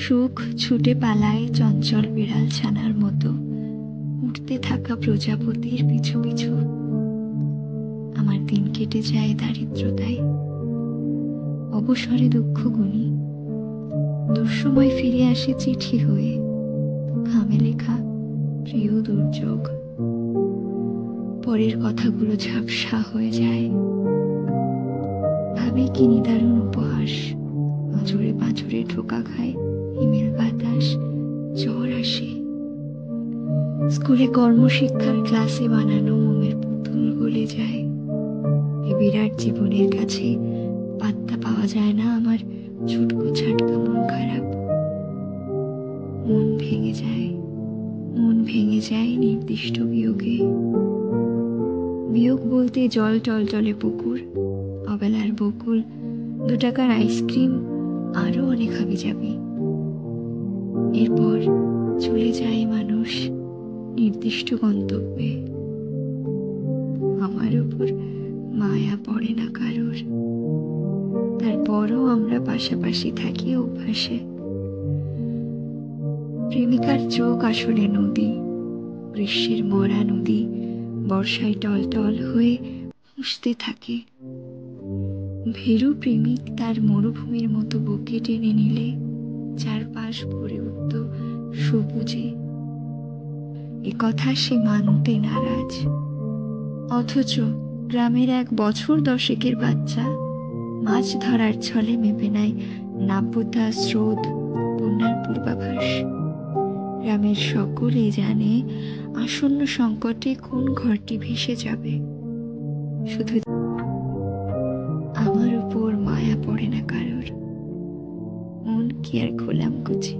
সুখ ছুটে পালায় চঞ্চল বিড়াল ছানার মতো উঠতে থাকা প্রজাপতির পিছু পিছু। আমার দিন কেটে যায় দারিদ্রতায়, অবসরে দুঃখ গুনি, দুঃসময় ফিরে আসে চিঠি হয়ে, খামে লেখা প্রিয় দুর্যোগ। পরের কথাগুলো ঝাপসা হয়ে যায়, ভাবি কি নিদারুণ উপহাস। পাঁজরে পাঁজরে ঠোকা খায় হিমেল বাতাস, জ্বর আসে। স্কুলে কর্মশিক্ষার ক্লাসে বানানো মোমের পুতুল গলে যায়। এ বিরাট জীবনের কাছে পাত্তা পাওয়া যায় না আমার ছুটকো ছাটকা মন খারাপ। মন ভেঙে যায়, মন ভেঙে যায় নির্দিষ্ট বিয়োগে। বিয়োগ বলতে জল টলটলে পুকুর, অবেলার বকুল, 2 টাকার আইসক্রিম, আরো অনেক হাবি যাবি। এরপর চলে যায় মানুষ নির্দিষ্ট গন্তব্যে। আমার উপর মায়া পড়ে না কারোর, তারপরও আমরা পাশাপাশি থাকি অভ্যাসে। প্রেমিকার চোখ আসলে নদী, গ্রীষ্মের মরা নদী বর্ষায় টলটল হয়ে মুছতে থাকে। ভীরু প্রেমিক তার মরুভূমির মতো বুকে টেনে নিলে চারপাশ ভরে উঠত সবুজে। এ কথা সে মানতে নারাজ, অথচ গ্রামের 1 বছর 10-এর বাচ্চা মাছ ধরার ছলে মেপে নেয় নাব্যতা, স্রোত, বন্যার পূর্বাভাস। গ্রামের সকলে জানে আসন্ন সংকটে কোন ঘরটি ভেসে যাবে। শুধু আমার উপর মায়া পড়ে না কারোর, মন কি আর খোলাম কুচি।